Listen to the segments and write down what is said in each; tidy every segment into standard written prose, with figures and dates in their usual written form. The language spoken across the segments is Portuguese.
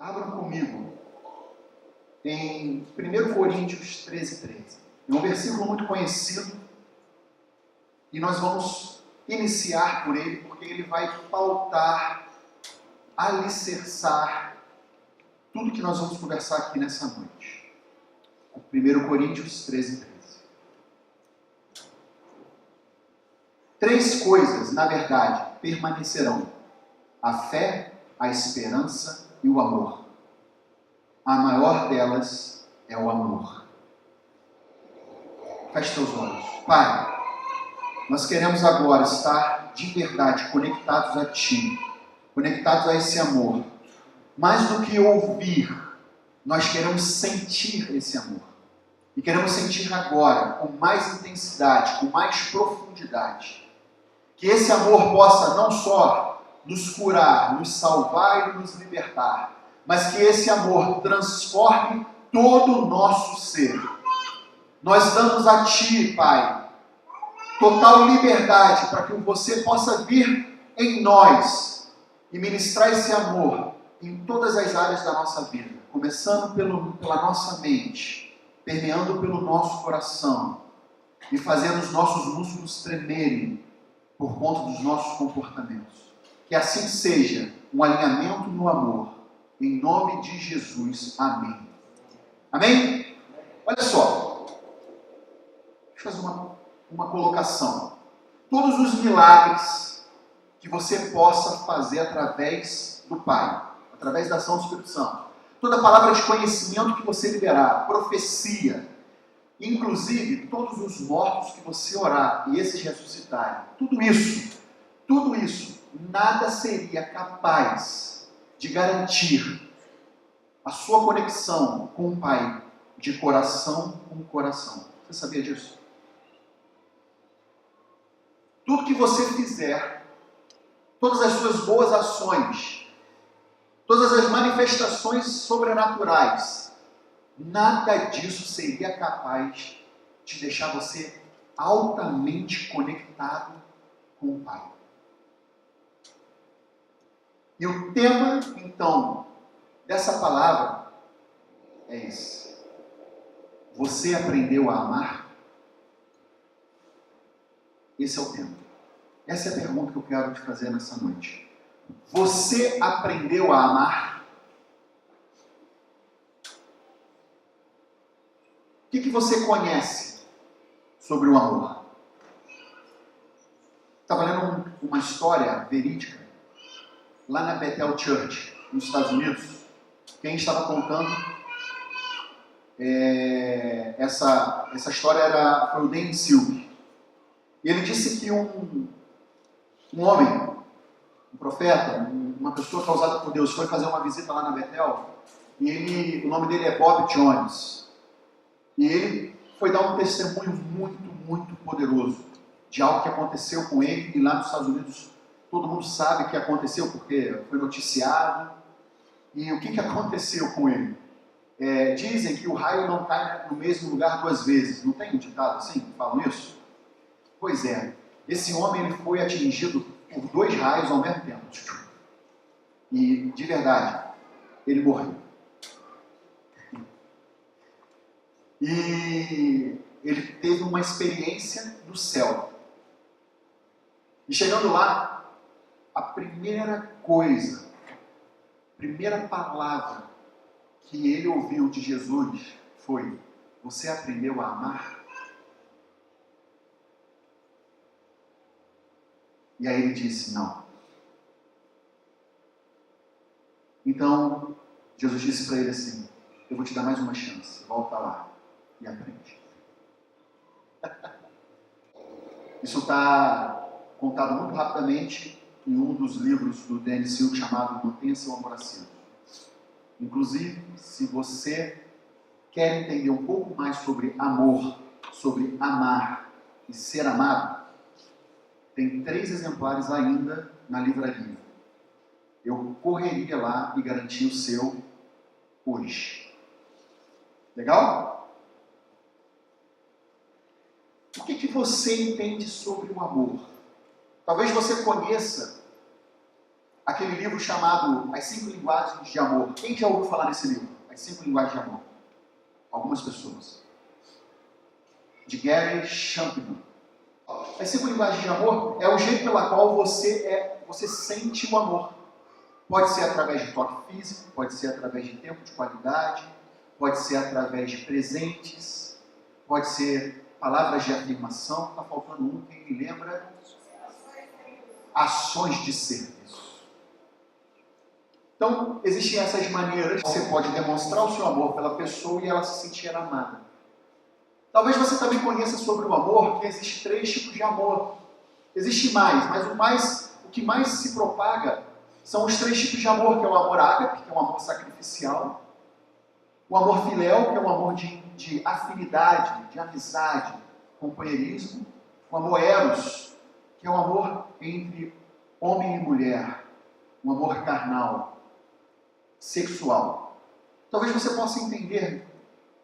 Abram comigo em 1 Coríntios 13:13. É um versículo muito conhecido e nós vamos iniciar por ele, porque ele vai pautar, alicerçar tudo que nós vamos conversar aqui nessa noite. 1 Coríntios 13:13. Três coisas, na verdade, permanecerão: a fé, a esperança e o amor. A maior delas é o amor. Feche teus olhos. Pai, nós queremos agora estar de verdade conectados a Ti, conectados a esse amor. Mais do que ouvir, nós queremos sentir esse amor. E queremos sentir agora, com mais intensidade, com mais profundidade. Que esse amor possa não só nos curar, nos salvar e nos libertar, mas que esse amor transforme todo o nosso ser. Nós damos a Ti, Pai, total liberdade para que você possa vir em nós e ministrar esse amor em todas as áreas da nossa vida, começando pela nossa mente, permeando pelo nosso coração e fazendo os nossos músculos tremerem por conta dos nossos comportamentos. Que assim seja, um alinhamento no amor. Em nome de Jesus. Amém. Amém? Olha só. Deixa eu fazer uma colocação. Todos os milagres que você possa fazer através do Pai, através da ação do Espírito Santo, toda palavra de conhecimento que você liberar, profecia, inclusive todos os mortos que você orar e esses ressuscitarem, tudo isso, nada seria capaz de garantir a sua conexão com o Pai de coração com coração. Você sabia disso? Tudo que você fizer, todas as suas boas ações, todas as manifestações sobrenaturais, nada disso seria capaz de deixar você altamente conectado com o Pai. E o tema, então, dessa palavra é esse. Você aprendeu a amar? Esse é o tema. Essa é a pergunta que eu quero te fazer nessa noite. Você aprendeu a amar? O que você conhece sobre o amor? Estava lendo uma história verídica lá na Bethel Church, nos Estados Unidos. Quem estava contando essa história foi o Danny Silk. E ele disse que um homem, um profeta, uma pessoa causada por Deus, foi fazer uma visita lá na Bethel, e o nome dele é Bob Jones. E ele foi dar um testemunho muito, muito poderoso de algo que aconteceu com ele, e lá nos Estados Unidos todo mundo sabe que aconteceu porque foi noticiado. E o que aconteceu com ele? Dizem que o raio não cai no mesmo lugar duas vezes. Não tem um ditado assim que falam isso? Pois é, esse homem ele foi atingido por 2 raios ao mesmo tempo. E, de verdade, ele morreu. E ele teve uma experiência do céu. E chegando lá, a primeira palavra que ele ouviu de Jesus foi: você aprendeu a amar? E aí ele disse: não. Então, Jesus disse para ele assim: eu vou te dar mais uma chance, volta lá e aprende. Isso está contado muito rapidamente em um dos livros do Danny Silk chamado Mantenha Seu Amor Aceso. Inclusive, se você quer entender um pouco mais sobre amor, sobre amar e ser amado, tem 3 exemplares ainda na livraria. Eu correria lá e garantir o seu hoje. Legal? O que você entende sobre o amor? Talvez você conheça aquele livro chamado As 5 Linguagens de Amor. Quem já ouviu falar nesse livro? As 5 Linguagens de Amor. Algumas pessoas. De Gary Chapman. As 5 Linguagens de Amor é o jeito pela qual você sente o amor. Pode ser através de toque físico, pode ser através de tempo de qualidade, pode ser através de presentes, pode ser palavras de afirmação. Está faltando um, quem me lembra? Ações de serviço. Então, existem essas maneiras. Você pode demonstrar o seu amor pela pessoa e ela se sentir amada. Talvez você também conheça sobre o amor que existem 3 tipos de amor. Existe mais, mas o que mais se propaga são os 3 tipos de amor, que é o amor ágape, que é um amor sacrificial, o amor filéu, que é um amor de afinidade, de amizade, companheirismo, o amor eros, que é um amor entre homem e mulher, um amor carnal, sexual. Talvez você possa entender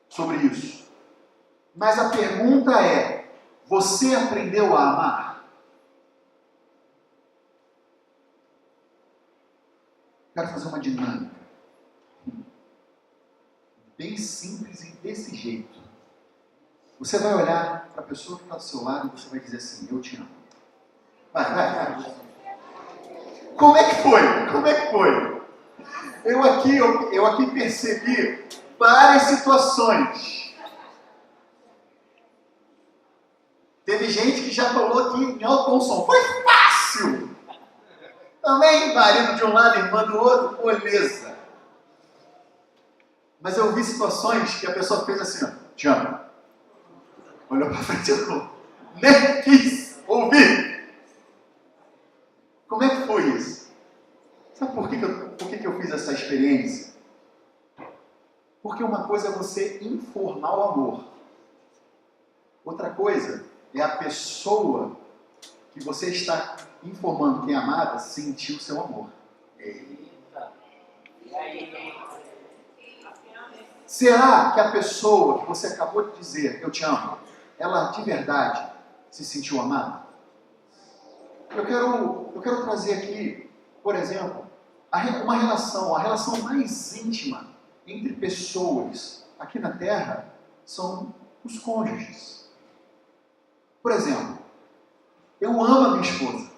sobre isso. Mas a pergunta é, você aprendeu a amar? Quero fazer uma dinâmica. Bem simples e desse jeito. Você vai olhar para a pessoa que está do seu lado e você vai dizer assim, eu te amo. Vai. Como é que foi? Eu aqui percebi várias situações. Teve gente que já falou aqui em alto bom som. Foi fácil! Também, marido de um lado, irmã do outro, beleza. Mas eu vi situações que a pessoa fez assim, ó, te amo. Olhou para frente e falou, nem quis ouvir. Como é que foi isso? Sabe por que eu fiz essa experiência? Porque uma coisa é você informar o amor. Outra coisa é a pessoa que você está informando que é amada sentir o seu amor. Eita. E aí? Será que a pessoa que você acabou de dizer, eu te amo, ela de verdade se sentiu amada? Eu quero trazer aqui, por exemplo, a relação mais íntima entre pessoas aqui na Terra são os cônjuges. Por exemplo, eu amo a minha esposa.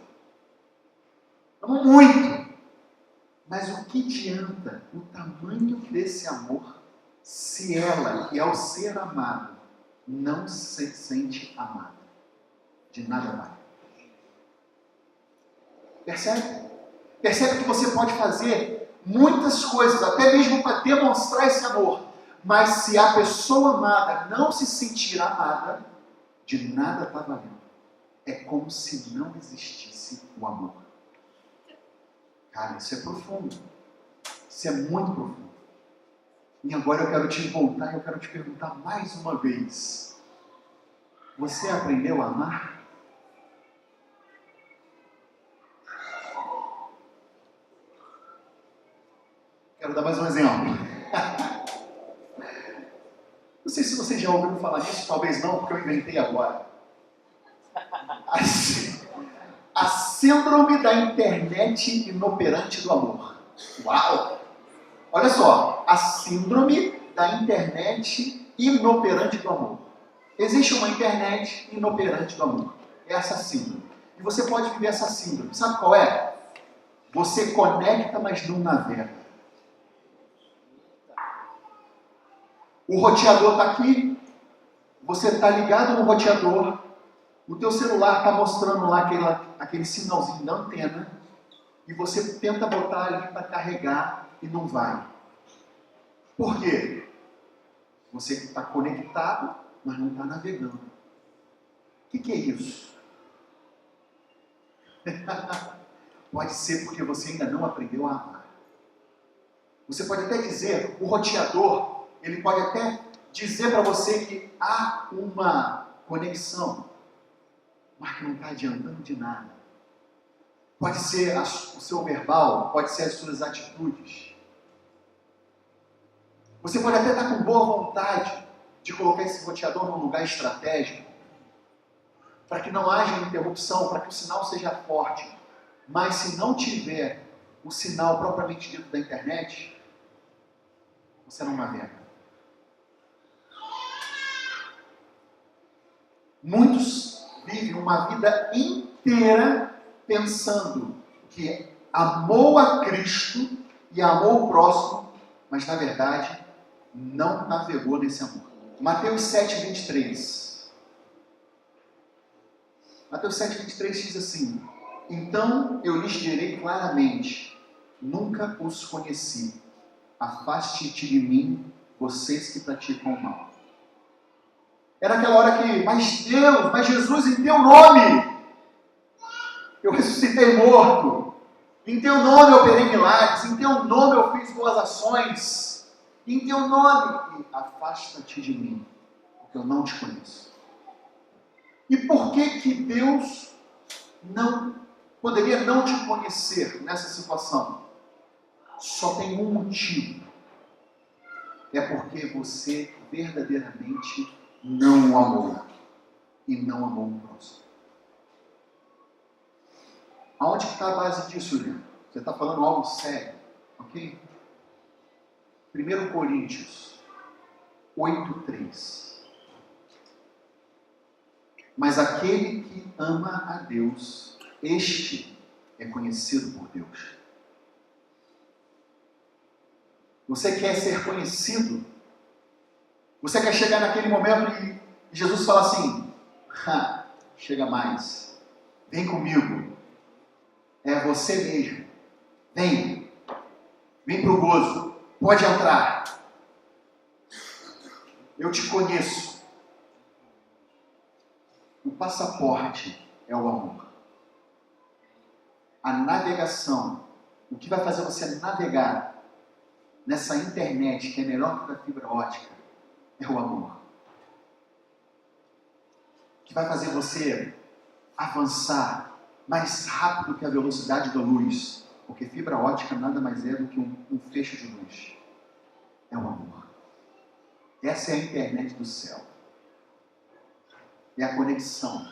Amo muito. Mas o que adianta o tamanho desse amor se ela, que ao ser amada, não se sente amada? De nada vale. Percebe? Percebe que você pode fazer muitas coisas, até mesmo para demonstrar esse amor. Mas se a pessoa amada não se sentir amada, de nada está valendo. É como se não existisse o amor. Cara, isso é profundo. Isso é muito profundo. E agora eu quero te voltar e eu quero te perguntar mais uma vez. Você aprendeu a amar? Quero dar mais um exemplo. Não sei se vocês já ouviram falar disso, talvez não, porque eu inventei agora. A síndrome da internet inoperante do amor. Uau! Olha só, a síndrome da internet inoperante do amor. Existe uma internet inoperante do amor. É essa síndrome. E você pode viver essa síndrome. Sabe qual é? Você conecta, mas não navega. O roteador está aqui, você está ligado no roteador, o teu celular está mostrando lá aquele sinalzinho da antena, e você tenta botar ali para carregar e não vai. Por quê? Você está conectado, mas não está navegando. O que é isso? Pode ser porque você ainda não aprendeu a amar. Você pode até dizer, o roteador, ele pode até dizer para você que há uma conexão, mas que não está adiantando de nada. Pode ser o seu verbal, pode ser as suas atitudes. Você pode até estar com boa vontade de colocar esse roteador num lugar estratégico, para que não haja interrupção, para que o sinal seja forte. Mas se não tiver o sinal propriamente dito da internet, você não navega. Muitos vivem uma vida inteira pensando que amou a Cristo e amou o próximo, mas na verdade não navegou nesse amor. Mateus 7:23. Mateus 7:23 diz assim: então eu lhes direi claramente, nunca os conheci. Afaste-te de mim, vocês que praticam o mal. Era aquela hora que, mas Deus, mas Jesus, em teu nome, eu ressuscitei morto. Em teu nome eu operei milagres. Em teu nome eu fiz boas ações. Em teu nome, e afasta-te de mim, porque eu não te conheço. E por que Deus poderia não te conhecer nessa situação? Só tem um motivo. É porque você verdadeiramente não o amou. E não amou o próximo. Aonde está a base disso, Juliano? Você está falando algo sério, ok? 1 Coríntios 8:3. Mas aquele que ama a Deus, este é conhecido por Deus. Você quer ser conhecido? Você quer chegar naquele momento e Jesus fala assim: chega mais, vem comigo, é você mesmo, vem para o gozo, pode entrar, eu te conheço. O passaporte é o amor. A navegação, o que vai fazer você navegar nessa internet que é melhor que a fibra ótica, é o amor. O que vai fazer você avançar mais rápido que a velocidade da luz, porque fibra ótica nada mais é do que um feixe de luz. É o amor. Essa é a internet do céu. É a conexão.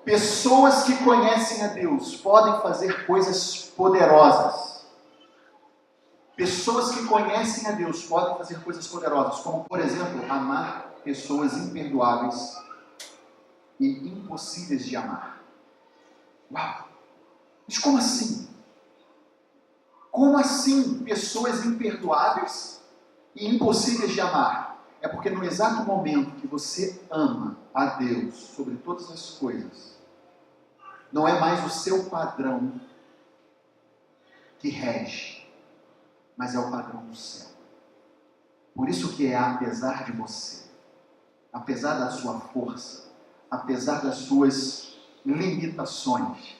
Pessoas que conhecem a Deus podem fazer coisas poderosas. Pessoas que conhecem a Deus podem fazer coisas poderosas, como, por exemplo, amar pessoas imperdoáveis e impossíveis de amar. Uau! Mas como assim? Como assim pessoas imperdoáveis e impossíveis de amar? É porque no exato momento que você ama a Deus sobre todas as coisas, não é mais o seu padrão que rege, mas é o padrão do céu. Por isso que é apesar de você, apesar da sua força, apesar das suas limitações,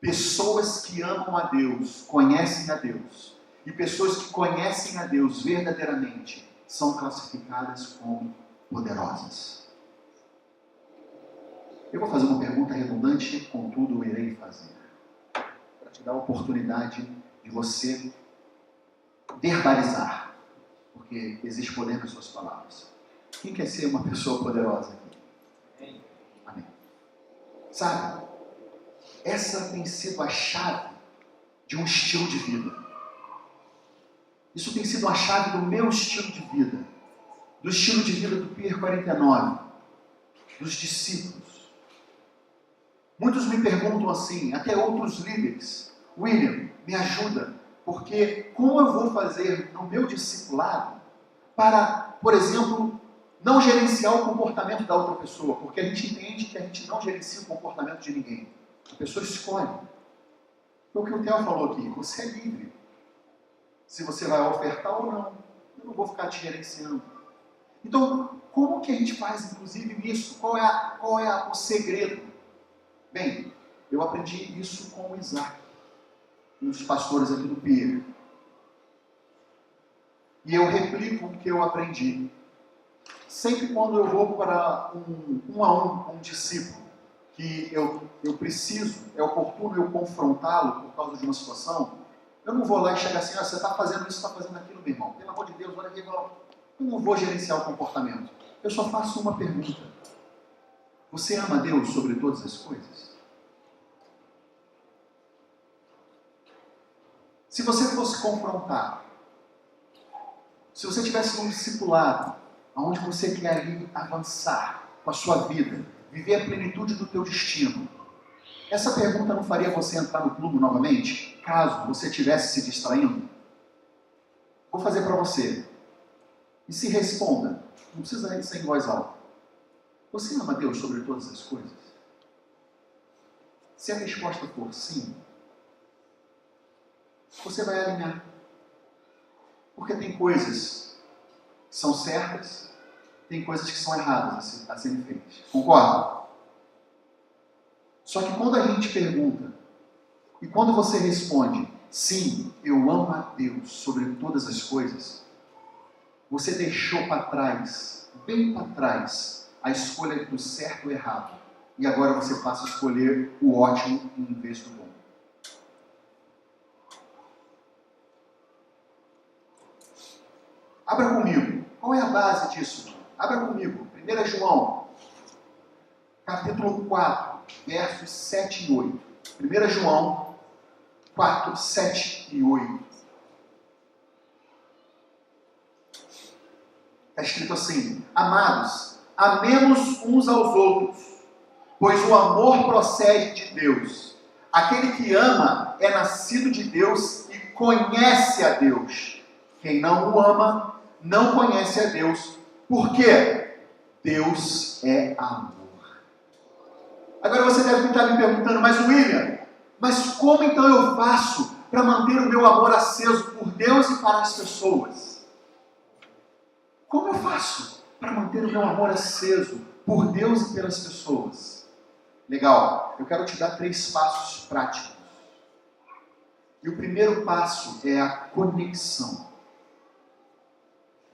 pessoas que amam a Deus, conhecem a Deus, e pessoas que conhecem a Deus verdadeiramente, são classificadas como poderosas. Eu vou fazer uma pergunta redundante, contudo eu irei fazer, para te dar a oportunidade de você verbalizar, porque existe poder nas suas palavras. Quem quer ser uma pessoa poderosa aqui? Amém. Sabe, essa tem sido a chave de um estilo de vida. Isso tem sido a chave do meu estilo de vida, do estilo de vida do Pier 49, dos discípulos. Muitos me perguntam assim, até outros líderes: William, me ajuda, porque como eu vou fazer no meu discipulado para, por exemplo, não gerenciar o comportamento da outra pessoa? Porque a gente entende que a gente não gerencia o comportamento de ninguém. A pessoa escolhe. Foi o que o Theo falou aqui, você é livre. Se você vai ofertar ou não. Eu não vou ficar te gerenciando. Então, como que a gente faz, inclusive, isso? Qual é o segredo? Bem, eu aprendi isso com o Isaac, um dos pastores aqui do Pier. E eu replico o que eu aprendi. Sempre quando eu vou para um discípulo, que eu preciso, é oportuno eu confrontá-lo por causa de uma situação, eu não vou lá e chegar assim: você está fazendo isso, está fazendo aquilo, meu irmão. Pelo amor de Deus, olha aqui, eu não vou gerenciar o comportamento. Eu só faço uma pergunta: você ama Deus sobre todas as coisas? Se você fosse confrontar, se você tivesse um discipulado, onde você quer ali avançar com a sua vida, viver a plenitude do teu destino, essa pergunta não faria você entrar no clube novamente, caso você estivesse se distraindo? Vou fazer para você. E se responda, não precisa ser em voz alta. Você ama Deus sobre todas as coisas? Se a resposta for sim, você vai alinhar. Porque tem coisas que são certas, tem coisas que são erradas a serem feitas. Concorda? Só que quando a gente pergunta, e quando você responde, sim, eu amo a Deus sobre todas as coisas, você deixou para trás, bem para trás, a escolha do certo ou errado. E agora você passa a escolher o ótimo em vez do bom. Abra comigo. Qual é a base disso? Abra comigo. 1 João, capítulo 4, versos 7 e 8. 1 João 4, 7 e 8. Está escrito assim: amados, amemos uns aos outros, pois o amor procede de Deus. Aquele que ama é nascido de Deus e conhece a Deus. Quem não o ama, não conhece a Deus. Por quê? Deus é amor. Agora você deve estar me perguntando, mas William, mas como então eu faço para manter o meu amor aceso por Deus e para as pessoas? Como eu faço para manter o meu amor aceso por Deus e pelas pessoas? Legal, eu quero te dar 3 passos práticos. E o primeiro passo é a conexão.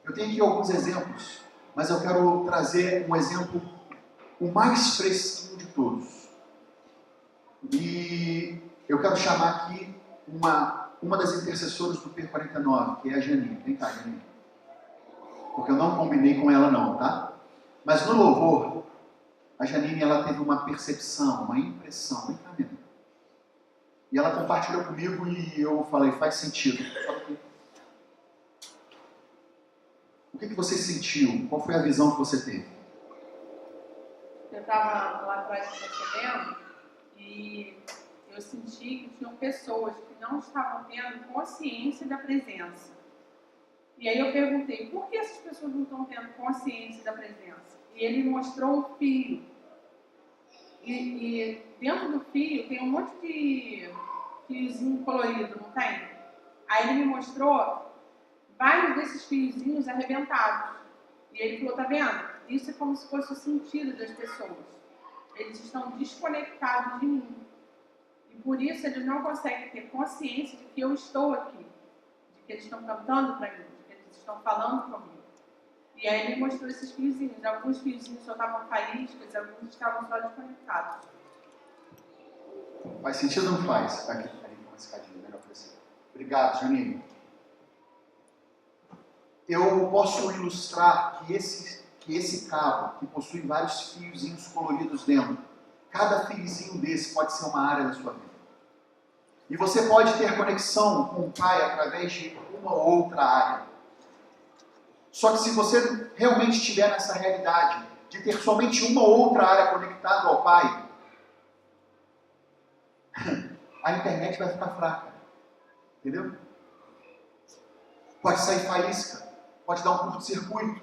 Eu tenho aqui alguns exemplos, mas eu quero trazer um exemplo, o mais fresquinho de todos. E eu quero chamar aqui uma das intercessoras do P49, que é a Janine. Vem cá, Janine. Porque eu não combinei com ela não, tá? Mas no louvor, a Janine, ela teve uma percepção, uma impressão. Vem cá mesmo. E ela compartilhou comigo e eu falei, faz sentido. O que você sentiu? Qual foi a visão que você teve? Eu estava lá atrás recebendo e eu senti que tinham pessoas que não estavam tendo consciência da presença. E aí eu perguntei, por que essas pessoas não estão tendo consciência da presença? E ele mostrou um fio. E dentro do fio tem um monte de fiozinho colorido, não tem? Aí ele me mostrou vários desses fiozinhos arrebentados. E ele falou, tá vendo? Isso é como se fosse o sentido das pessoas. Eles estão desconectados de mim. E por isso eles não conseguem ter consciência de que eu estou aqui. De que eles estão cantando para mim. De que eles estão falando comigo. E aí ele mostrou esses fiozinhos. Alguns fiozinhos soltavam faíscas, alguns estavam só desconectados. Faz sentido ou não faz? Aqui, com uma escadinha, melhor para você. Obrigado, Janine. Eu posso ilustrar que esse cabo, que possui vários fiozinhos coloridos dentro, cada fiozinho desse pode ser uma área da sua vida. E você pode ter conexão com o Pai através de uma ou outra área. Só que se você realmente estiver nessa realidade de ter somente uma ou outra área conectada ao Pai, a internet vai ficar fraca. Entendeu? Pode sair faísca. Pode dar um curto-circuito,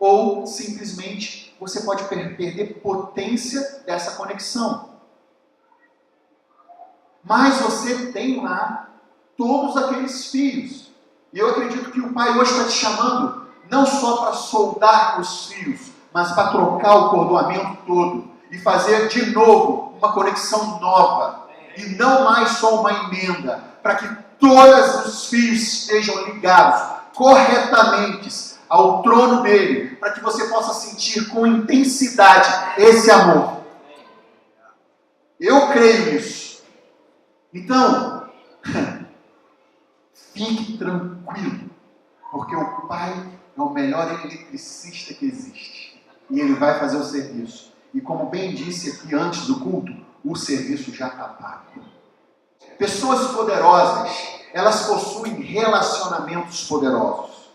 ou simplesmente você pode perder potência dessa conexão. Mas você tem lá todos aqueles fios. E eu acredito que o Pai hoje está te chamando não só para soldar os fios, mas para trocar o cordoamento todo e fazer de novo uma conexão nova. E não mais só uma emenda, para que todos os fios estejam ligados corretamente ao trono dele, para que você possa sentir com intensidade esse amor. Eu creio nisso. Então, fique tranquilo, porque o Pai é o melhor eletricista que existe. E ele vai fazer o serviço. E como bem disse aqui antes do culto, o serviço já está pago. Pessoas poderosas, elas possuem relacionamentos poderosos.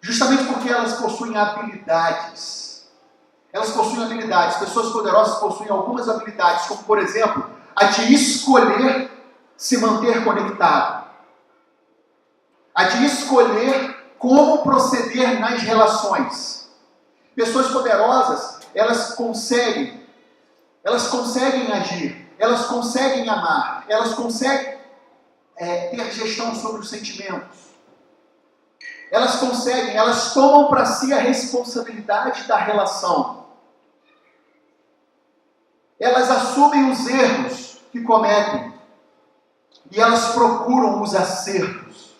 Justamente porque elas possuem habilidades. Elas possuem habilidades. Pessoas poderosas possuem algumas habilidades, como, por exemplo, a de escolher se manter conectado. A de escolher como proceder nas relações. Pessoas poderosas, elas conseguem agir, elas conseguem amar, elas conseguem ter gestão sobre os sentimentos. Elas tomam para si a responsabilidade da relação. Elas assumem os erros que cometem e elas procuram os acertos,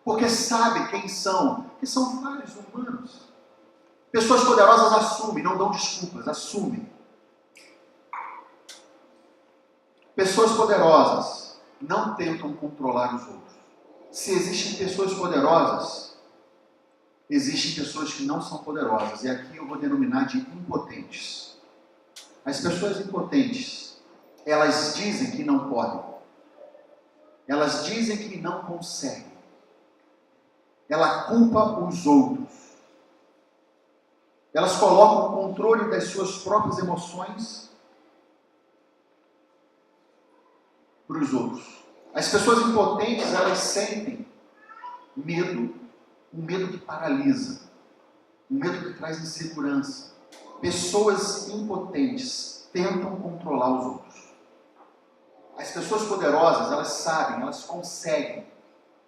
porque sabem quem são, que são falhos humanos. Pessoas poderosas assumem, não dão desculpas, assumem. Pessoas poderosas não tentam controlar os outros. Se existem pessoas poderosas, existem pessoas que não são poderosas. E aqui eu vou denominar de impotentes. As pessoas impotentes, elas dizem que não podem. Elas dizem que não conseguem. Ela culpa os outros. Elas colocam o controle das suas próprias emoções para os outros. As pessoas impotentes, elas sentem medo, um medo que paralisa, um medo que traz insegurança. Pessoas impotentes tentam controlar os outros. As pessoas poderosas, elas sabem, elas conseguem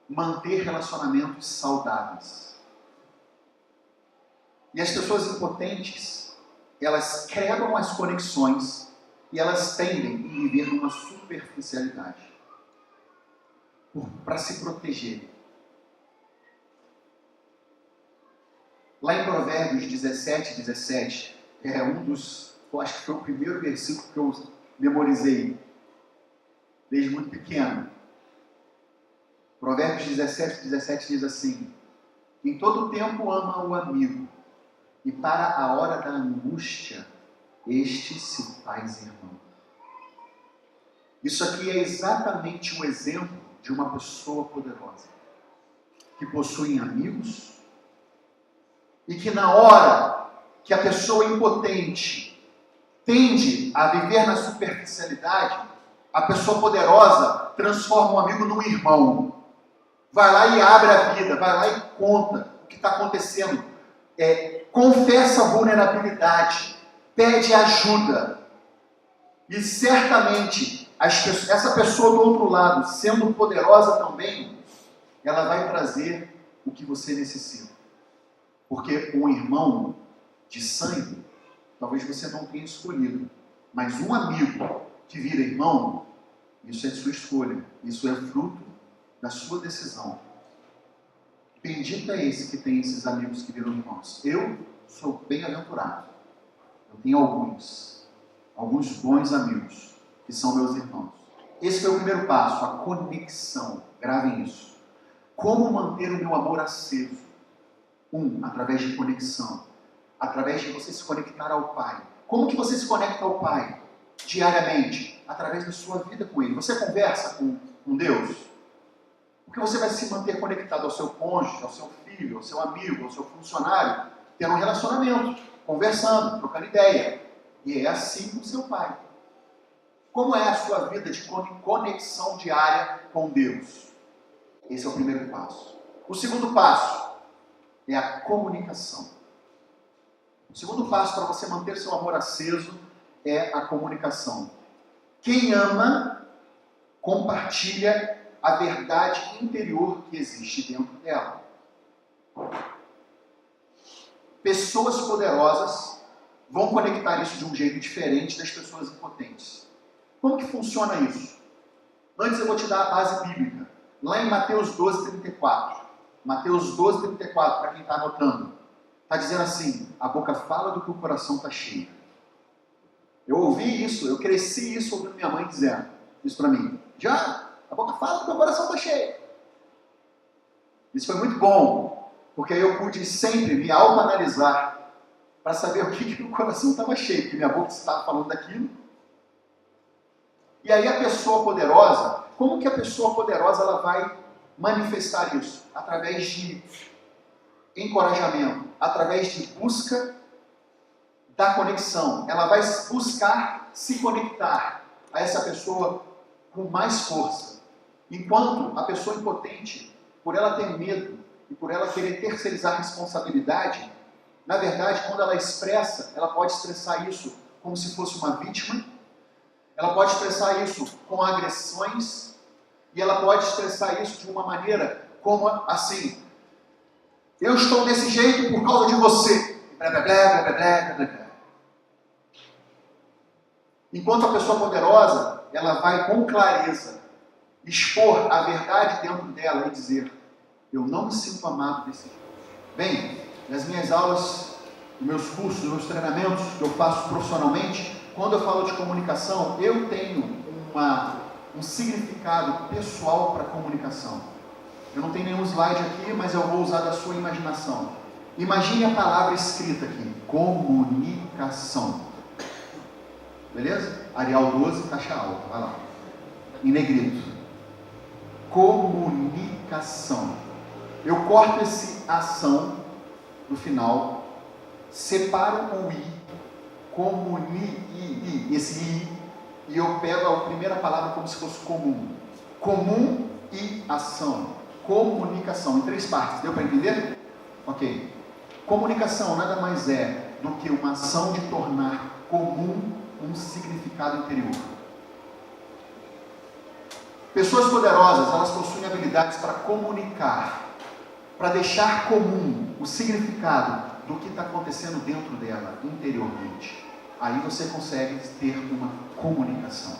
manter relacionamentos saudáveis. E as pessoas impotentes, elas quebram as conexões e elas tendem a viver numa superficialidade para se proteger. Lá em Provérbios 17, eu acho que foi o primeiro versículo que eu memorizei desde muito pequeno. Provérbios 17 diz assim: em todo tempo ama o amigo, e para a hora da angústia, este se faz irmão. Isso aqui é exatamente um exemplo de uma pessoa poderosa, que possui amigos, e que na hora que a pessoa impotente tende a viver na superficialidade, a pessoa poderosa transforma um amigo num irmão. Vai lá e abre a vida, vai lá e conta o que está acontecendo. Confessa a vulnerabilidade, pede ajuda. E certamente, essa pessoa do outro lado, sendo poderosa também, ela vai trazer o que você necessita. Porque um irmão de sangue, talvez você não tenha escolhido, mas um amigo que vira irmão, isso é de sua escolha, isso é fruto da sua decisão. Bendito é esse que tem esses amigos que viram irmãos. Eu sou bem-aventurado. Eu tenho alguns bons amigos, que são meus irmãos. Esse foi o primeiro passo, a conexão. Gravem isso. Como manter o meu amor aceso? Através de conexão. Através de você se conectar ao Pai. Como que você se conecta ao Pai? Diariamente. Através da sua vida com Ele. Você conversa com Deus? Porque você vai se manter conectado ao seu cônjuge, ao seu filho, ao seu amigo, ao seu funcionário, tendo um relacionamento, conversando, trocando ideia. E é assim com o seu Pai. Como é a sua vida de conexão diária com Deus? Esse é o primeiro passo. O segundo passo é a comunicação. O segundo passo para você manter seu amor aceso é a comunicação. Quem ama, compartilha a verdade interior que existe dentro dela. Pessoas poderosas vão conectar isso de um jeito diferente das pessoas impotentes. Como que funciona isso? Antes eu vou te dar a base bíblica. Lá em Mateus 12:34. Mateus 12:34, para quem está anotando. Está dizendo assim: a boca fala do que o coração está cheio. Eu ouvi isso, eu cresci isso ouvindo minha mãe dizendo isso para mim. A boca fala do que o coração está cheio. Isso foi muito bom, porque aí eu pude sempre me autoanalisar para saber o que o coração estava cheio, porque minha boca estava falando daquilo. E aí a pessoa poderosa, como que a pessoa poderosa ela vai manifestar isso? Através de encorajamento, através de busca da conexão. Ela vai buscar se conectar a essa pessoa com mais força. Enquanto a pessoa impotente, por ela ter medo e por ela querer terceirizar a responsabilidade, na verdade, quando ela expressa, ela pode expressar isso como se fosse uma vítima, ela pode expressar isso com agressões, e ela pode expressar isso de uma maneira como assim: eu estou desse jeito por causa de você. Blá, blá, blá, blá, blá, blá, blá, blá. Enquanto a pessoa poderosa, ela vai com clareza expor a verdade dentro dela e dizer: eu não me sinto amado desse jeito. Bem, nas minhas aulas, nos meus cursos, nos meus treinamentos que eu faço profissionalmente, quando eu falo de comunicação, eu tenho um significado pessoal para a comunicação. Eu não tenho nenhum slide aqui, mas eu vou usar da sua imaginação. Imagine a palavra escrita aqui: comunicação. Beleza? Arial 12, caixa alta, vai lá. Em negrito. Comunicação. Eu corto esse ação no final, separo o i, esse i, e eu pego a primeira palavra como se fosse comum. Comum e ação. Comunicação, em 3 partes. Deu para entender? Ok. Comunicação nada mais é do que uma ação de tornar comum um significado interior. Pessoas poderosas, elas possuem habilidades para comunicar, para deixar comum o significado do que está acontecendo dentro dela, interiormente. Aí você consegue ter uma comunicação.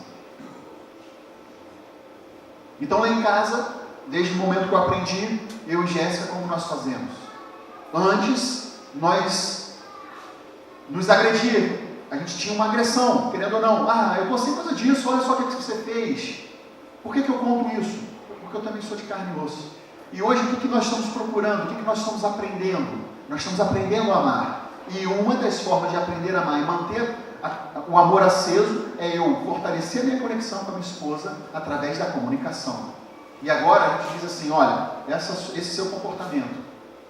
Então lá em casa, desde o momento que eu aprendi, eu e Jéssica, como nós fazemos? Antes, nós nos agredíamos. A gente tinha uma agressão, querendo ou não. Eu gostei por causa disso, olha só o que você fez. Por que eu conto isso? Porque eu também sou de carne e osso. E hoje o que nós estamos procurando? O que nós estamos aprendendo? Nós estamos aprendendo a amar. E uma das formas de aprender a amar e manter o amor aceso é eu fortalecer a minha conexão com a minha esposa através da comunicação. E agora a gente diz assim: olha, esse seu comportamento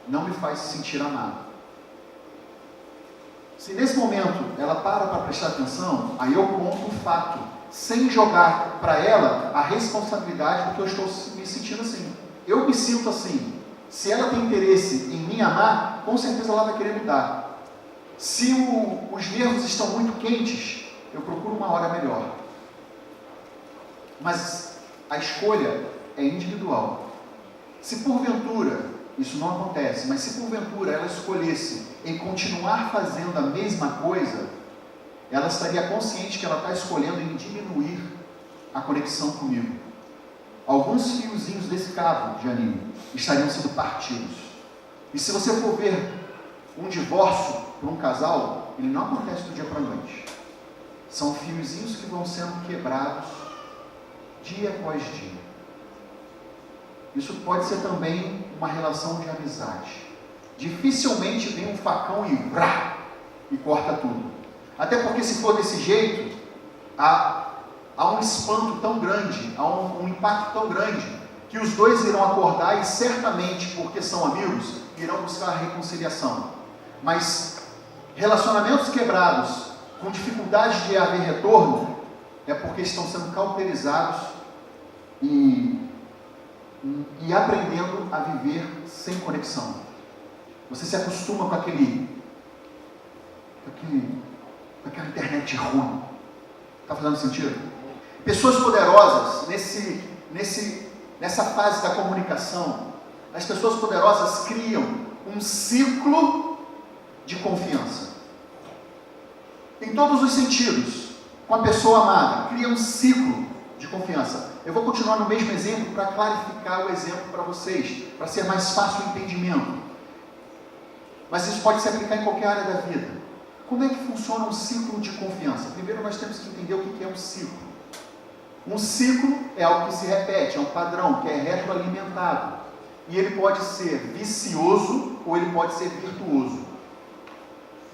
não me faz se sentir amado. Se nesse momento ela para prestar atenção, aí eu conto o fato, sem jogar para ela a responsabilidade porque eu estou me sentindo assim. Eu me sinto assim. Se ela tem interesse em me amar, com certeza ela vai querer mudar. Se os nervos estão muito quentes, eu procuro uma hora melhor. Mas a escolha é individual. Se porventura isso não acontece, mas se porventura ela escolhesse em continuar fazendo a mesma coisa, ela estaria consciente que ela está escolhendo em diminuir a conexão comigo. Alguns fiozinhos desse cabo de anil estariam sendo partidos. E se você for ver um divórcio para um casal, ele não acontece do dia para a noite. São fiozinhos que vão sendo quebrados dia após dia. Isso pode ser também uma relação de amizade. Dificilmente vem um facão e corta tudo. Até porque se for desse jeito, há um espanto tão grande, há um impacto tão grande, que os dois irão acordar e certamente, porque são amigos, irão buscar a reconciliação. Mas relacionamentos quebrados, com dificuldade de haver retorno, é porque estão sendo cauterizados e aprendendo a viver sem conexão. Você se acostuma com aquela internet ruim. Está fazendo sentido? Pessoas poderosas, nessa fase da comunicação, as pessoas poderosas criam um ciclo de confiança. Em todos os sentidos, com a pessoa amada, cria um ciclo de confiança. Eu vou continuar no mesmo exemplo para clarificar o exemplo para vocês, para ser mais fácil o entendimento. Mas isso pode se aplicar em qualquer área da vida. Como é que funciona um ciclo de confiança? Primeiro nós temos que entender o que é um ciclo. Um ciclo é algo que se repete, é um padrão, que é retroalimentado. E ele pode ser vicioso ou ele pode ser virtuoso.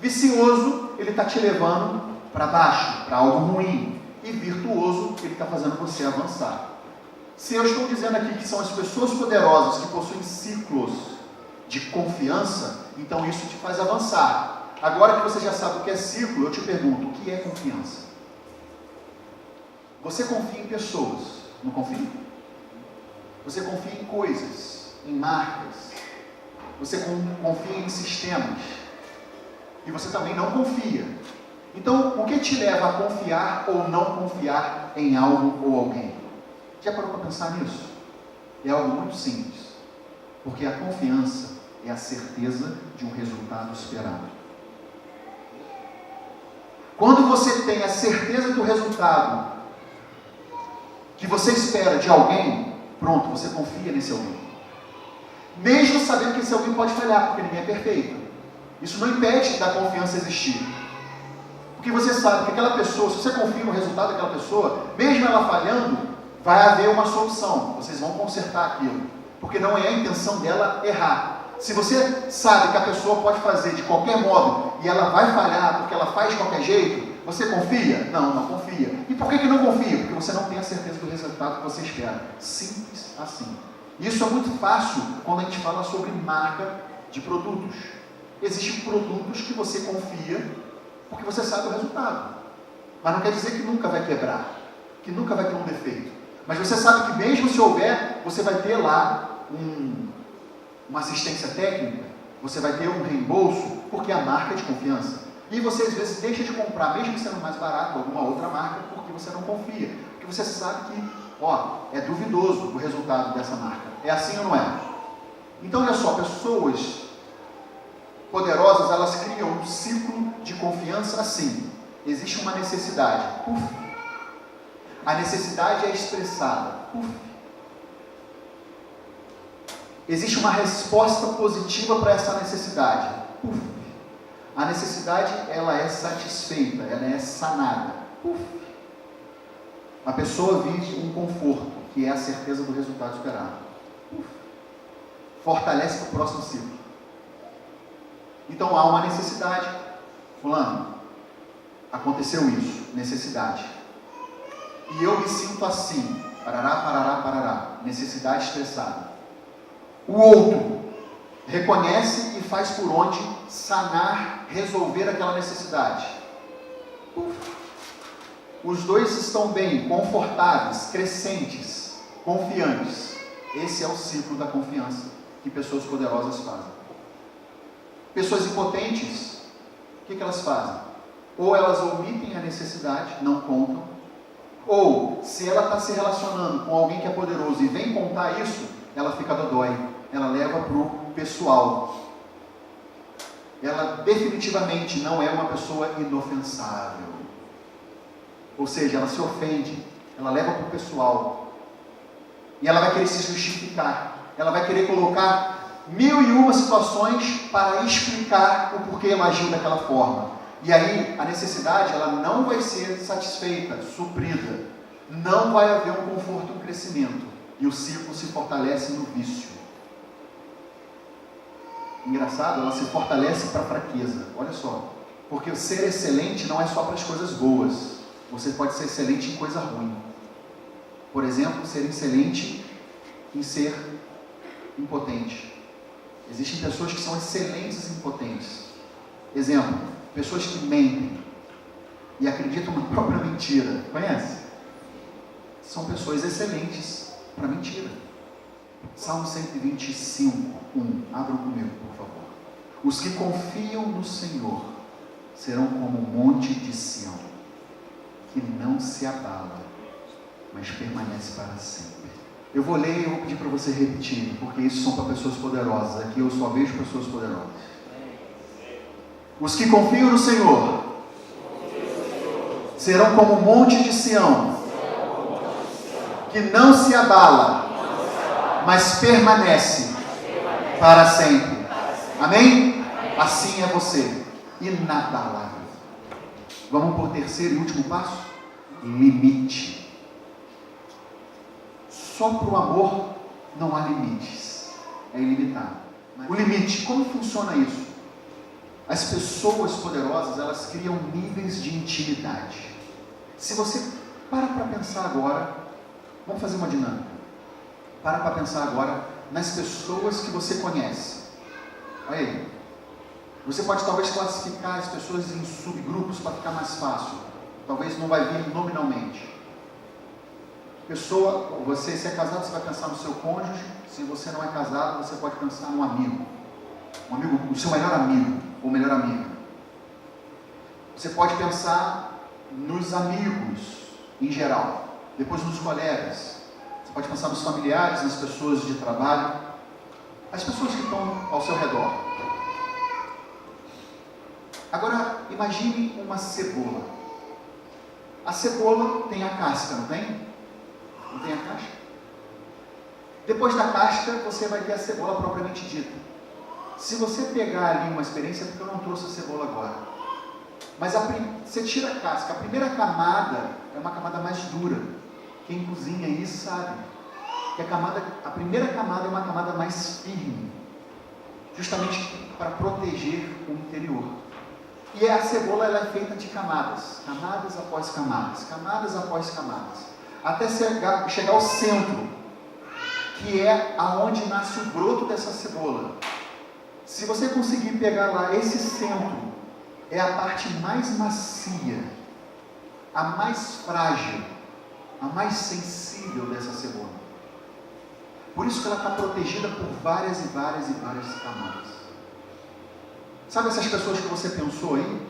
Vicioso, ele está te levando para baixo, para algo ruim. E virtuoso, ele está fazendo você avançar. Se eu estou dizendo aqui que são as pessoas poderosas que possuem ciclos de confiança, então isso te faz avançar. Agora que você já sabe o que é ciclo, eu te pergunto, o que é confiança? Você confia em pessoas, não confia? Você confia em coisas, em marcas. Você confia em sistemas. E você também não confia. Então, o que te leva a confiar ou não confiar em algo ou alguém? Já parou para pensar nisso? É algo muito simples. Porque a confiança é a certeza de um resultado esperado. Quando você tem a certeza do resultado que você espera de alguém, pronto, você confia nesse alguém. Mesmo sabendo que esse alguém pode falhar, porque ninguém é perfeito. Isso não impede da confiança existir. Porque você sabe que aquela pessoa, se você confia no resultado daquela pessoa, mesmo ela falhando, vai haver uma solução. Vocês vão consertar aquilo. Porque não é a intenção dela errar. Se você sabe que a pessoa pode fazer de qualquer modo e ela vai falhar porque ela faz de qualquer jeito, você confia? Não, não confia. E por que não confia? Porque você não tem a certeza do resultado que você espera. Simples assim. Isso é muito fácil quando a gente fala sobre marca de produtos. Existem produtos que você confia porque você sabe o resultado. Mas não quer dizer que nunca vai quebrar, que nunca vai ter um defeito. Mas você sabe que mesmo se houver, você vai ter lá uma assistência técnica, você vai ter um reembolso, porque é a marca de confiança. E você às vezes deixa de comprar, mesmo sendo mais barato, alguma outra marca, porque você não confia. Porque você sabe que, é duvidoso o resultado dessa marca. É assim ou não é? Então olha só, pessoas poderosas, elas criam um ciclo de confiança assim. Existe uma necessidade. A necessidade é expressada. Existe uma resposta positiva para essa necessidade. A necessidade, ela é satisfeita, ela é sanada. A pessoa vive um conforto, que é a certeza do resultado esperado. Fortalece para o próximo ciclo. Então há uma necessidade. Fulano, aconteceu isso, necessidade. E eu me sinto assim, parará, parará, parará, necessidade expressada. O outro reconhece e faz por onde sanar, resolver aquela necessidade. Os dois estão bem, confortáveis, crescentes, confiantes. Esse é o ciclo da confiança que pessoas poderosas fazem. Pessoas impotentes, o que elas fazem? Ou elas omitem a necessidade, não contam, ou se ela está se relacionando com alguém que é poderoso e vem contar isso, ela fica dodói, ela leva para o pessoal. Ela definitivamente não é uma pessoa inofensável. Ou seja, ela se ofende, ela leva para o pessoal. E ela vai querer se justificar. Ela vai querer colocar 1001 situações para explicar o porquê ela agiu daquela forma. E aí a necessidade, ela não vai ser satisfeita, suprida. Não vai haver um conforto, um crescimento. E o ciclo se fortalece no vício. Engraçado, ela se fortalece para a fraqueza. Olha só. Porque o ser excelente não é só para as coisas boas. Você pode ser excelente em coisa ruim. Por exemplo, ser excelente em ser impotente. Existem pessoas que são excelentes em impotentes. Exemplo, pessoas que mentem e acreditam na própria mentira. Conhece? São pessoas excelentes para mentira. Salmo 125, 1. Abram comigo, por favor. Os que confiam no Senhor serão como o monte de Sião, que não se abala, mas permanece para sempre. Eu vou ler e vou pedir para você repetir, porque isso são para pessoas poderosas. Aqui eu só vejo pessoas poderosas. Os que confiam no Senhor serão como o monte de Sião, que não se abala, mas permanece para sempre. Amém? Assim é você, inabalável. Vamos para o terceiro e último passo? Limite. Só para o amor não há limites. É ilimitado. O limite, como funciona isso? As pessoas poderosas, elas criam níveis de intimidade. Se você para pensar agora, vamos fazer uma dinâmica. para pensar agora nas pessoas que você conhece. Olha aí. Você pode talvez classificar as pessoas em subgrupos para ficar mais fácil. Talvez não vai vir nominalmente. Pessoa, você se é casado, você vai pensar no seu cônjuge. Se você não é casado, você pode pensar num amigo. Um amigo, o seu melhor amigo ou melhor amiga. Você pode pensar nos amigos em geral, depois nos colegas. Você pode pensar nos familiares, nas pessoas de trabalho, as pessoas que estão ao seu redor. Agora, imagine uma cebola. A cebola tem a casca, não tem? Não tem a casca? Depois da casca, você vai ter a cebola propriamente dita. Se você pegar ali uma experiência, porque eu não trouxe a cebola agora, mas você tira a casca, a primeira camada é uma camada mais dura. Quem cozinha isso sabe que a primeira camada é uma camada mais firme, justamente para proteger o interior. E a cebola ela é feita de camadas, camadas após camadas, camadas após camadas, até chegar ao centro, que é aonde nasce o broto dessa cebola. Se você conseguir pegar lá esse centro, é a parte mais macia, a mais frágil, a mais sensível dessa cebola. Por isso que ela está protegida por várias e várias e várias camadas. Sabe essas pessoas que você pensou aí?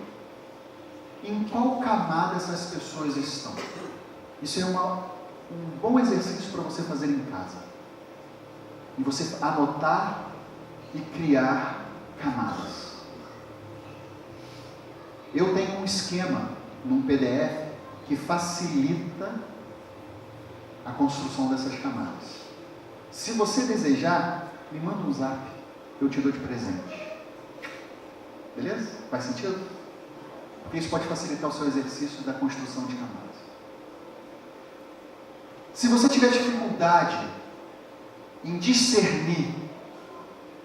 Em qual camada essas pessoas estão? Isso é um bom exercício para você fazer em casa. E você anotar e criar camadas. Eu tenho um esquema num PDF que facilita a construção dessas camadas. Se você desejar, me manda um zap, eu te dou de presente. Beleza? Faz sentido? Porque isso pode facilitar o seu exercício da construção de camadas. Se você tiver dificuldade em discernir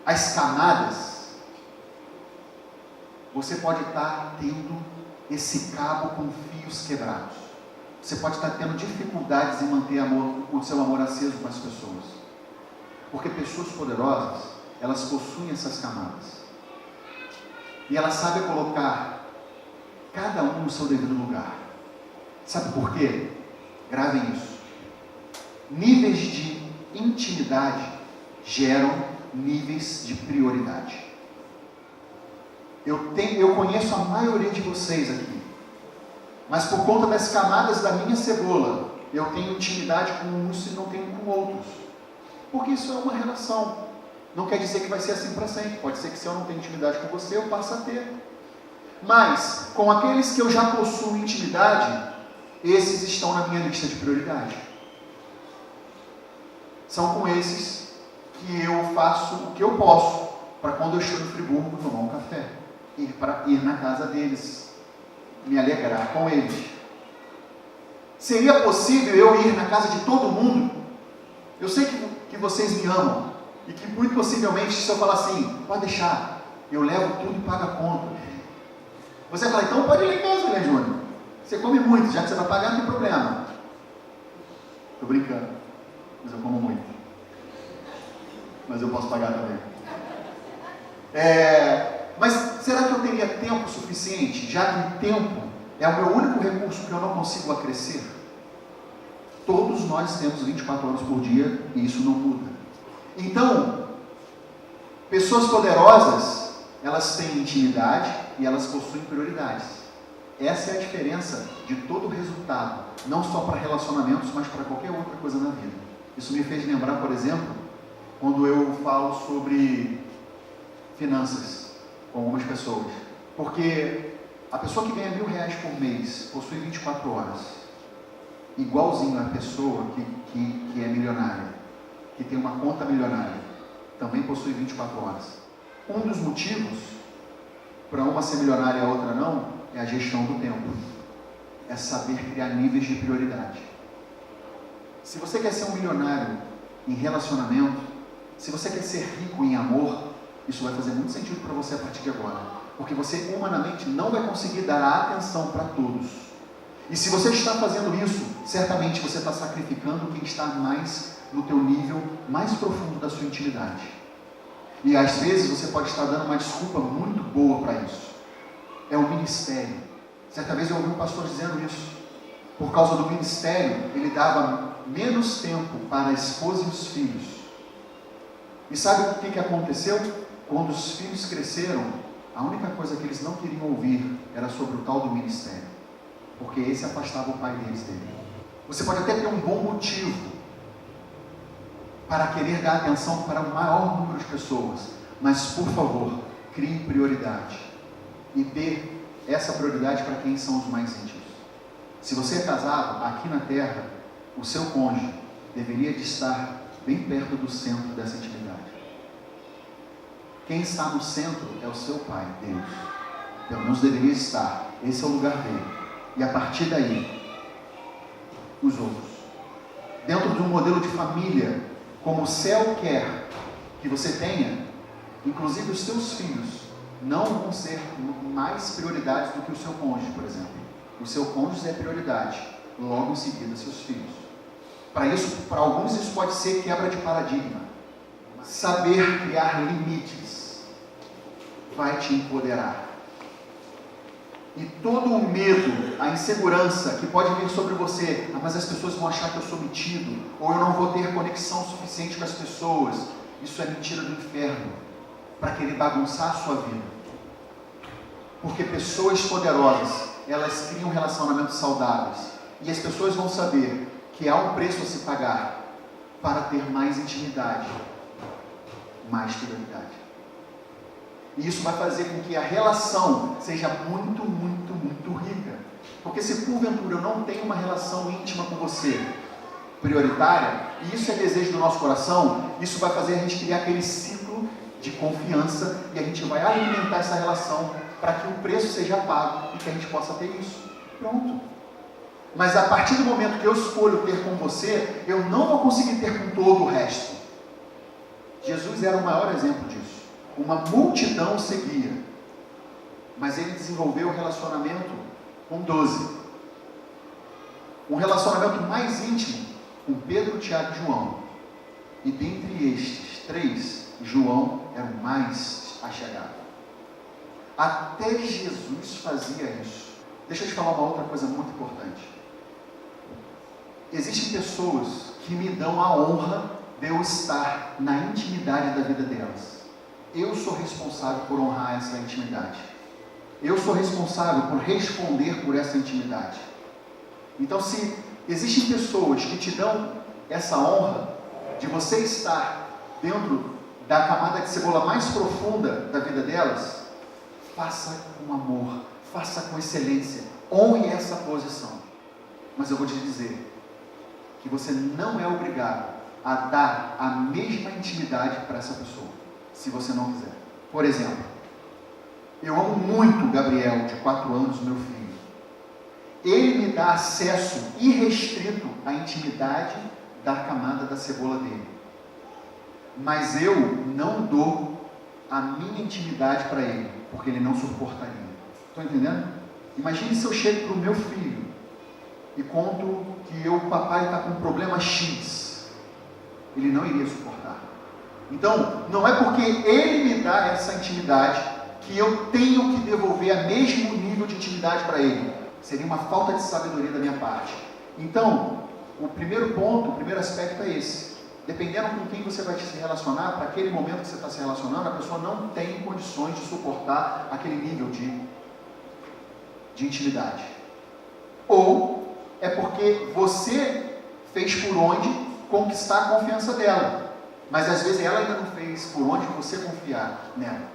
as camadas, você pode estar tendo esse cabo com fios quebrados. Você pode estar tendo dificuldades em manter o seu amor aceso com as pessoas. Porque pessoas poderosas, elas possuem essas camadas. E ela sabe colocar cada um no seu devido lugar. Sabe por quê? Gravem isso. Níveis de intimidade geram níveis de prioridade. Eu conheço a maioria de vocês aqui. Mas por conta das camadas da minha cebola, eu tenho intimidade com uns e não tenho com outros. Porque isso é uma relação. Não quer dizer que vai ser assim para sempre. Pode ser que se eu não tenho intimidade com você, eu passe a ter. Mas, com aqueles que eu já possuo intimidade, esses estão na minha lista de prioridade. São com esses que eu faço o que eu posso para quando eu estou em Friburgo tomar um café. Ir na casa deles. Me alegrar com eles. Seria possível eu ir na casa de todo mundo? Eu sei que vocês me amam. E que muito possivelmente, se eu falar assim, pode deixar, eu levo tudo e pago a conta. Você vai falar, então pode ir lá em casa, né, Júnior? Você come muito, já que você vai pagar, não tem problema. Estou brincando, mas eu como muito. Mas eu posso pagar também. Mas será que eu teria tempo suficiente, já que o tempo é o meu único recurso que eu não consigo acrescer? Todos nós temos 24 horas por dia e isso não muda. Então, pessoas poderosas, elas têm intimidade e elas possuem prioridades. Essa é a diferença de todo resultado, não só para relacionamentos, mas para qualquer outra coisa na vida. Isso me fez lembrar, por exemplo, quando eu falo sobre finanças com algumas pessoas. Porque a pessoa que ganha R$1.000 por mês possui 24 horas. Igualzinho a pessoa que é milionária, que tem uma conta milionária, também possui 24 horas. Um dos motivos para uma ser milionária e a outra não, é a gestão do tempo. É saber criar níveis de prioridade. Se você quer ser um milionário em relacionamento, se você quer ser rico em amor, isso vai fazer muito sentido para você a partir de agora. Porque você humanamente não vai conseguir dar a atenção para todos. E se você está fazendo isso, certamente você está sacrificando quem está mais no teu nível mais profundo da sua intimidade. E às vezes você pode estar dando uma desculpa muito boa para isso. É o ministério. Certa vez eu ouvi um pastor dizendo isso. Por causa do ministério, ele dava menos tempo para a esposa e os filhos. E sabe o que aconteceu? Quando os filhos cresceram, a única coisa que eles não queriam ouvir era sobre o tal do ministério. Porque esse afastava o pai deles dele. Você pode até ter um bom motivo para querer dar atenção para o maior número de pessoas, mas por favor, crie prioridade e dê essa prioridade para quem são os mais íntimos. Se você é casado, aqui na terra, o seu cônjuge deveria de estar bem perto do centro dessa intimidade. Quem está no centro é o seu pai, Deus. Pelo menos deveria estar. Esse é o lugar dele. E a partir daí, os outros. Dentro de um modelo de família, como o céu quer que você tenha, inclusive os seus filhos não vão ser mais prioridades do que o seu cônjuge, por exemplo. O seu cônjuge é prioridade, logo em seguida seus filhos. Para alguns isso pode ser quebra de paradigma. Saber criar limites vai te empoderar. E todo o medo, a insegurança que pode vir sobre você, mas as pessoas vão achar que eu sou metido, ou eu não vou ter conexão suficiente com as pessoas, isso é mentira do inferno, para querer bagunçar a sua vida. Porque pessoas poderosas, elas criam relacionamentos saudáveis, e as pessoas vão saber que há um preço a se pagar para ter mais intimidade, mais fidelidade. E isso vai fazer com que a relação seja muito, muito, muito rica. Porque se porventura eu não tenho uma relação íntima com você, prioritária, e isso é desejo do nosso coração, isso vai fazer a gente criar aquele ciclo de confiança, e a gente vai alimentar essa relação para que o preço seja pago e que a gente possa ter isso. Pronto. Mas a partir do momento que eu escolho ter com você, eu não vou conseguir ter com todo o resto. Jesus era o maior exemplo disso. Uma multidão o seguia, mas ele desenvolveu um relacionamento com 12. Um relacionamento mais íntimo com Pedro, Tiago e João. E dentre estes 3, João era o mais achegado. Até Jesus fazia isso. Deixa eu te falar uma outra coisa muito importante. Existem pessoas que me dão a honra de eu estar na intimidade da vida delas. Eu sou responsável por honrar essa intimidade. Eu sou responsável por responder por essa intimidade. Então, se existem pessoas que te dão essa honra de você estar dentro da camada de cebola mais profunda da vida delas, faça com amor, faça com excelência, honre essa posição. Mas eu vou te dizer que você não é obrigado a dar a mesma intimidade para essa pessoa, se você não quiser. Por exemplo, eu amo muito o Gabriel, de 4 anos, meu filho. Ele me dá acesso irrestrito à intimidade da camada da cebola dele. Mas eu não dou a minha intimidade para ele, porque ele não suportaria. Estão entendendo? Imagine se eu chego para o meu filho e conto que o papai está com um problema X. Ele não iria suportar. Então, não é porque ele me dá essa intimidade que eu tenho que devolver o mesmo nível de intimidade para ele. Seria uma falta de sabedoria da minha parte. Então, o primeiro ponto, o primeiro aspecto é esse. Dependendo com quem você vai se relacionar, para aquele momento que você está se relacionando, a pessoa não tem condições de suportar aquele nível de intimidade. Ou é porque você fez por onde conquistar a confiança dela. Mas às vezes ela ainda não fez por onde você confiar nela.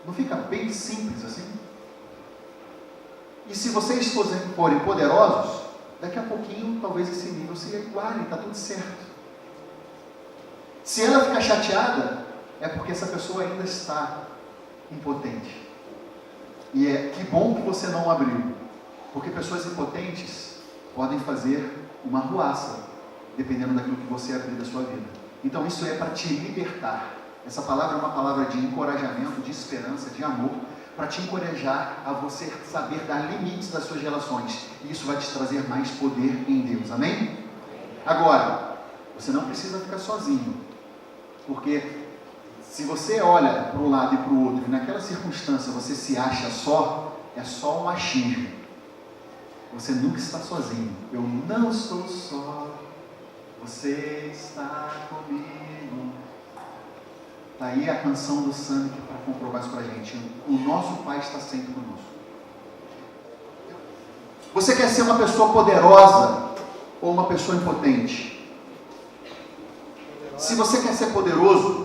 Não fica bem simples assim? E se vocês forem poderosos, daqui a pouquinho talvez esse nível se iguale, está tudo certo. Se ela ficar chateada, é porque essa pessoa ainda está impotente. E que bom que você não abriu, porque pessoas impotentes podem fazer uma arruaça, dependendo daquilo que você abrir da sua vida. Então isso é para te libertar. Essa palavra é uma palavra de encorajamento, de esperança, de amor, para te encorajar a você saber dar limites das suas relações. E isso vai te trazer mais poder em Deus. Amém? Agora, Você não precisa ficar sozinho, porque se você olha para um lado e para o outro, e naquela circunstância você se acha só, é só um achismo. Você nunca está sozinho. Eu não estou só, você está comigo. Está aí a canção do Sami para comprovar isso para a gente. O nosso Pai está sempre conosco. Você quer ser uma pessoa poderosa ou uma pessoa impotente? Se você quer ser poderoso,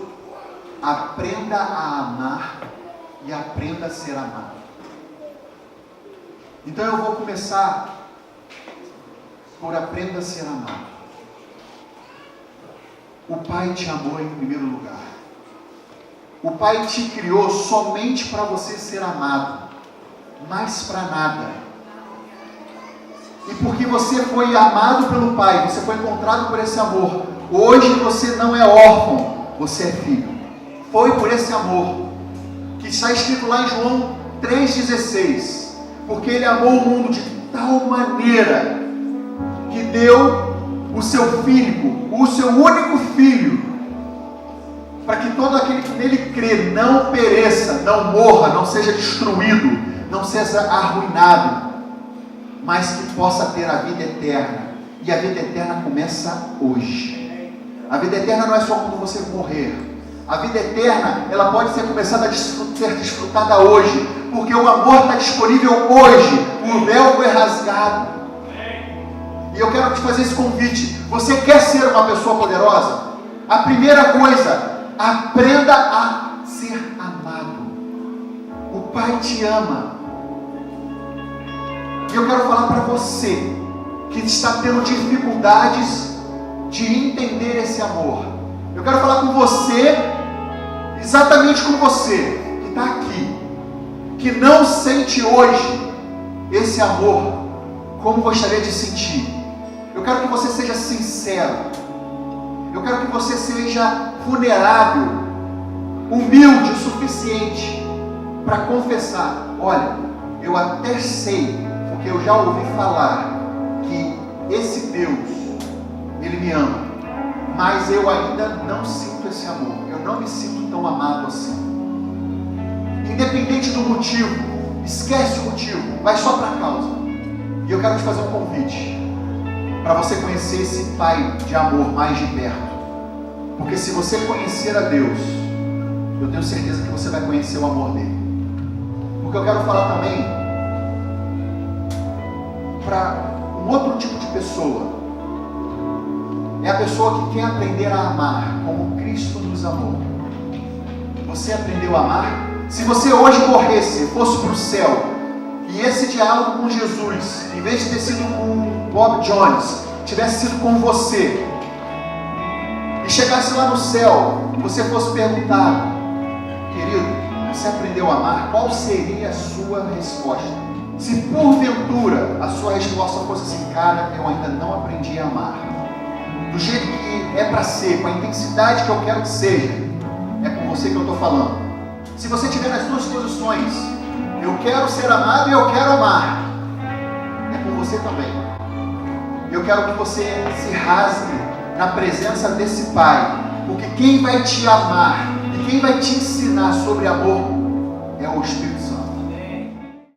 aprenda a amar e aprenda a ser amado. Então eu vou começar por aprenda a ser amado. O Pai te amou em primeiro lugar. O Pai te criou somente para você ser amado, mais para nada. E porque você foi amado pelo Pai, você foi encontrado por esse amor, hoje você não é órfão, você é filho. Foi por esse amor, que está escrito lá em João 3,16, porque Ele amou o mundo de tal maneira, que deu o seu Filho, o seu único Filho, para que todo aquele que nele crê não pereça, não morra, não seja destruído, não seja arruinado, mas que possa ter a vida eterna. E a vida eterna começa hoje. A vida eterna não é só quando você morrer. A vida eterna, ela pode ser começada a ser desfrutada hoje, porque o amor está disponível hoje. O véu foi rasgado. E eu quero te fazer esse convite. Você quer ser uma pessoa poderosa? A primeira coisa, aprenda a ser amado. O Pai te ama. E eu quero falar para você que está tendo dificuldades de entender esse amor. Eu quero falar com você, exatamente com você que está aqui, que não sente hoje esse amor como gostaria de sentir. Eu quero que você seja sincero. Eu quero que você seja vulnerável, humilde o suficiente para confessar: olha, eu até sei, porque eu já ouvi falar que esse Deus, Ele me ama, mas eu ainda não sinto esse amor, eu não me sinto tão amado assim. Independente do motivo, esquece o motivo, vai só para a causa. E eu quero te fazer um convite, para você conhecer esse Pai de amor mais de perto. Porque se você conhecer a Deus, eu tenho certeza que você vai conhecer o amor dele. Porque eu quero falar também para um outro tipo de pessoa. É a pessoa que quer aprender a amar como Cristo nos amou. Você aprendeu a amar? Se você hoje morresse, fosse para o céu, e esse diálogo com Jesus, em vez de ter sido com Bob Jones, tivesse sido com você, e chegasse lá no céu, e você fosse perguntado: querido, você aprendeu a amar? Qual seria a sua resposta? Se porventura a sua resposta fosse assim: cara, eu ainda não aprendi a amar do jeito que é para ser, com a intensidade que eu quero que seja, é com você que eu estou falando. Se você tiver nas duas posições, eu quero ser amado e eu quero amar, é com você também. Eu quero que você se rasgue na presença desse Pai, porque quem vai te amar e quem vai te ensinar sobre amor é o Espírito Santo.